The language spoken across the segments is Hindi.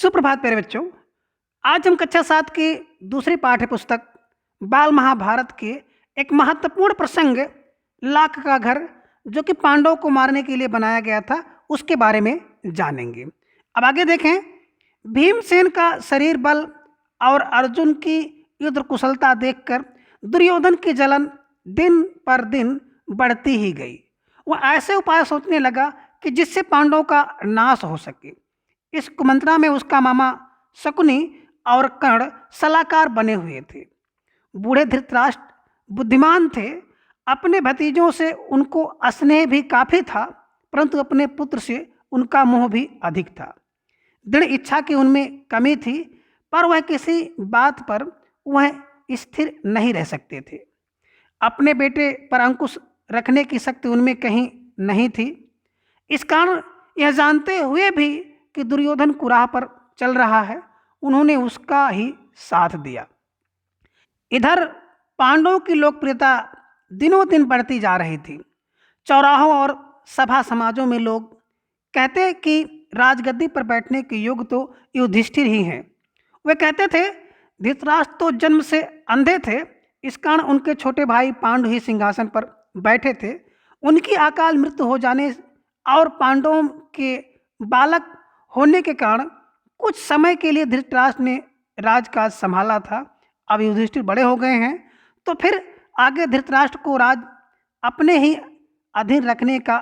सुप्रभात प्यारे बच्चों। आज हम कक्षा 7 की दूसरी पाठ्य पुस्तक बाल महाभारत के एक महत्वपूर्ण प्रसंग लाख का घर जो कि पांडवों को मारने के लिए बनाया गया था उसके बारे में जानेंगे। अब आगे देखें। भीमसेन का शरीर बल और अर्जुन की युद्ध कुशलता देखकर दुर्योधन की जलन दिन पर दिन बढ़ती ही गई। वह ऐसे उपाय सोचने लगा कि जिससे पांडवों का नाश हो सके। इस कुमंत्रणा में उसका मामा शकुनी और कर्ण सलाहकार बने हुए थे। बूढ़े धृतराष्ट्र बुद्धिमान थे। अपने भतीजों से उनको स्नेह भी काफी था, परंतु अपने पुत्र से उनका मोह भी अधिक था। दृढ़ इच्छा की उनमें कमी थी, पर वह किसी बात पर वह स्थिर नहीं रह सकते थे। अपने बेटे पर अंकुश रखने की शक्ति उनमें कहीं नहीं थी। इस कारण यह जानते हुए भी कि दुर्योधन कुराह पर चल रहा है, उन्होंने उसका ही साथ दिया। इधर पांडवों की लोकप्रियता दिनों दिन बढ़ती जा रही थी। चौराहों और सभा समाजों में लोग कहते कि राजगद्दी पर बैठने के योग्य तो युधिष्ठिर ही हैं। वे कहते थे धृतराष्ट्र तो जन्म से अंधे थे, इस कारण उनके छोटे भाई पांडु ही सिंहासन पर बैठे थे। उनकी अकाल मृत्यु हो जाने और पांडवों के बालक होने के कारण कुछ समय के लिए धृतराष्ट्र ने राजकाज संभाला था। अब युधिष्ठिर बड़े हो गए हैं, तो फिर आगे धृतराष्ट्र को राज अपने ही अधीन रखने का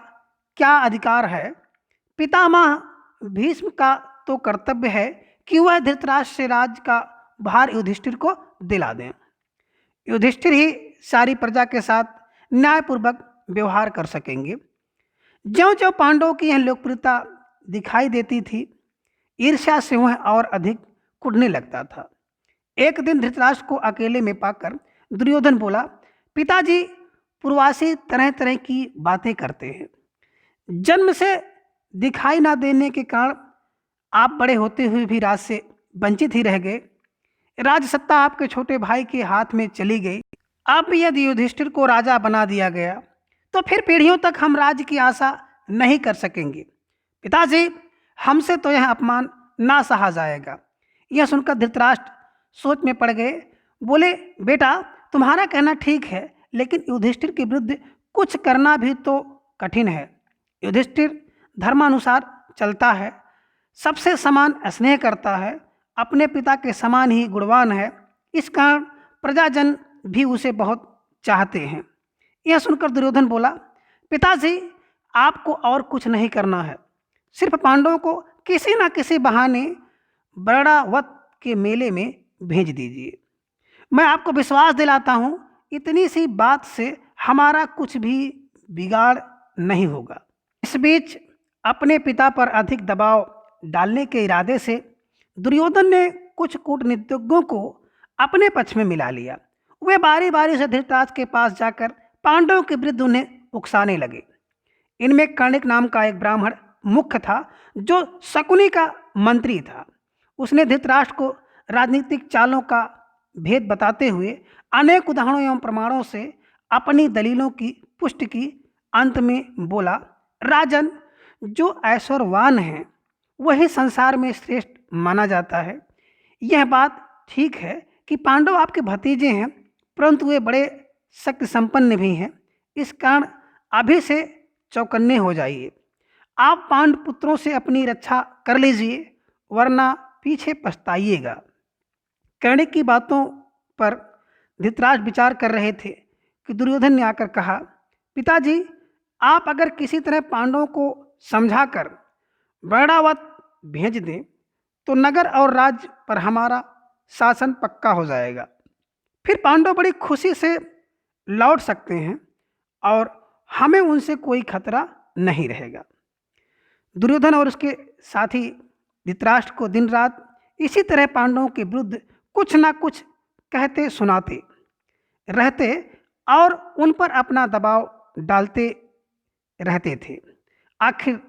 क्या अधिकार है। पितामह भीष्म का तो कर्तव्य है कि वह धृतराष्ट्र से राज का भार युधिष्ठिर को दिला दें। युधिष्ठिर ही सारी प्रजा के साथ न्यायपूर्वक व्यवहार कर सकेंगे। ज्यों ज्यों पांडवों की यह लोकप्रियता दिखाई देती थी, ईर्ष्या से वह और अधिक कुढ़ने लगता था। एक दिन धृतराष्ट्र को अकेले में पाकर दुर्योधन बोला, पिताजी पूर्वासी तरह तरह की बातें करते हैं। जन्म से दिखाई ना देने के कारण आप बड़े होते हुए भी राज से वंचित ही रह गए। राज सत्ता आपके छोटे भाई के हाथ में चली गई। अब यदि युधिष्ठिर को राजा बना दिया गया तो फिर पीढ़ियों तक हम राज्य की आशा नहीं कर सकेंगे। पिताजी, हमसे तो यह अपमान ना सहा जाएगा। यह सुनकर धृतराष्ट्र सोच में पड़ गए। बोले, बेटा तुम्हारा कहना ठीक है, लेकिन युधिष्ठिर के विरुद्ध कुछ करना भी तो कठिन है। युधिष्ठिर धर्मानुसार चलता है, सबसे समान स्नेह करता है, अपने पिता के समान ही गुणवान है। इस कारण प्रजाजन भी उसे बहुत चाहते हैं। यह सुनकर दुर्योधन बोला, पिताजी आपको और कुछ नहीं करना है, सिर्फ पांडवों को किसी न किसी बहाने बरड़ावत के मेले में भेज दीजिए। मैं आपको विश्वास दिलाता हूँ, इतनी सी बात से हमारा कुछ भी बिगाड़ नहीं होगा। इस बीच अपने पिता पर अधिक दबाव डालने के इरादे से दुर्योधन ने कुछ कूटनीतिज्ञों को अपने पक्ष में मिला लिया। वे बारी बारी से धृतराष्ट्र के पास जाकर पांडवों के विरुद्ध उन्हें उकसाने लगे। इनमें कर्णिक नाम का एक ब्राह्मण मुख्य था, जो शकुनी का मंत्री था। उसने धृतराष्ट्र को राजनीतिक चालों का भेद बताते हुए अनेक उदाहरणों एवं प्रमाणों से अपनी दलीलों की पुष्टि की। अंत में बोला, राजन, जो ऐश्वर्यवान है वही संसार में श्रेष्ठ माना जाता है। यह बात ठीक है कि पांडव आपके भतीजे हैं, परंतु वे बड़े शक्ति संपन्न भी हैं। इस कारण अभी से चौकन्ने हो जाइए। आप पांडव पुत्रों से अपनी रक्षा कर लीजिए, वरना पीछे पछताइएगा। कर्णिक की बातों पर धृतराष्ट्र विचार कर रहे थे कि दुर्योधन ने आकर कहा, पिताजी आप अगर किसी तरह पांडवों को समझाकर बरड़ावत भेज दें तो नगर और राज्य पर हमारा शासन पक्का हो जाएगा। फिर पांडव बड़ी खुशी से लौट सकते हैं और हमें उनसे कोई खतरा नहीं रहेगा। दुर्योधन और उसके साथी धृतराष्ट्र को दिन रात इसी तरह पांडवों के विरुद्ध कुछ ना कुछ कहते सुनाते रहते और उन पर अपना दबाव डालते रहते थे। आखिर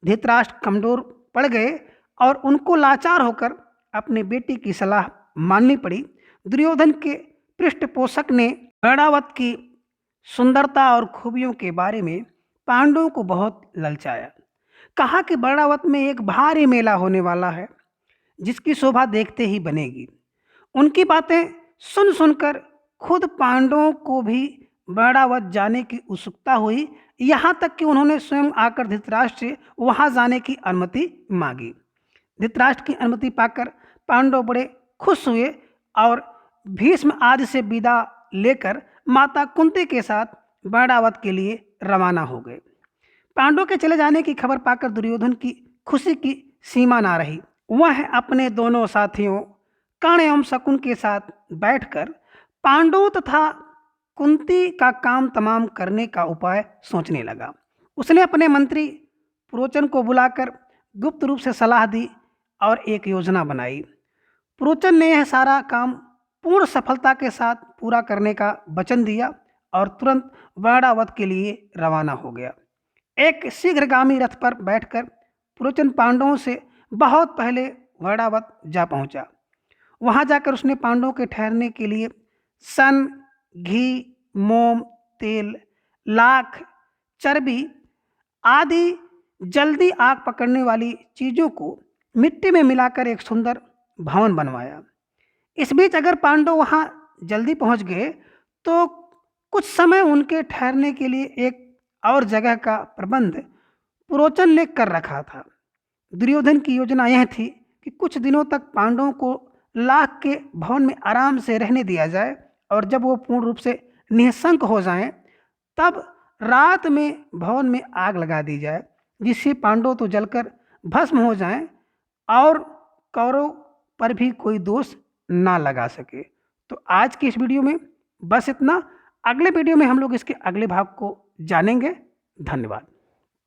धृतराष्ट्र कमजोर पड़ गए और उनको लाचार होकर अपने बेटे की सलाह माननी पड़ी। दुर्योधन के पृष्ठपोषक ने बरड़ावत की सुंदरता और खूबियों के बारे में पांडवों को बहुत ललचाया। कहा कि बरड़ावत में एक भारी मेला होने वाला है, जिसकी शोभा देखते ही बनेगी। उनकी बातें सुन सुनकर खुद पांडवों को भी वैरावत जाने की उत्सुकता हुई, यहाँ तक कि उन्होंने स्वयं आकर धृतराष्ट्र से वहाँ जाने की अनुमति मांगी। धृतराष्ट्र की अनुमति पाकर पांडव बड़े खुश हुए और भीष्म आदि से विदा लेकर माता कुंती के साथ वैरावत के लिए रवाना हो गए। पांडवों के चले जाने की खबर पाकर दुर्योधन की खुशी की सीमा ना रही। वह अपने दोनों साथियों कर्ण एवं शकुन के साथ बैठकर पांडवों तथा कुंती का काम तमाम करने का उपाय सोचने लगा। उसने अपने मंत्री पुरोचन को बुलाकर गुप्त रूप से सलाह दी और एक योजना बनाई। पुरोचन ने यह सारा काम पूर्ण सफलता के साथ पूरा करने का वचन दिया और तुरंत वैरावत के लिए रवाना हो गया। एक शीघ्रगामी रथ पर बैठकर पुरोचन पांडवों से बहुत पहले वैरावत जा पहुंचा। वहां जाकर उसने पांडवों के ठहरने के लिए सन, घी, मोम, तेल, लाख, चर्बी आदि जल्दी आग पकड़ने वाली चीज़ों को मिट्टी में मिलाकर एक सुंदर भवन बनवाया। इस बीच अगर पांडव वहां जल्दी पहुंच गए तो कुछ समय उनके ठहरने के लिए एक और जगह का प्रबंध पुरोचन ने कर रखा था। दुर्योधन की योजना यह थी कि कुछ दिनों तक पांडवों को लाख के भवन में आराम से रहने दिया जाए और जब वो पूर्ण रूप से निःशंक हो जाएं, तब रात में भवन में आग लगा दी जाए, जिससे पांडव तो जलकर भस्म हो जाएं और कौरव पर भी कोई दोष ना लगा सके। तो आज की इस वीडियो में बस इतना। अगले वीडियो में हम लोग इसके अगले भाग को जानेंगे। धन्यवाद।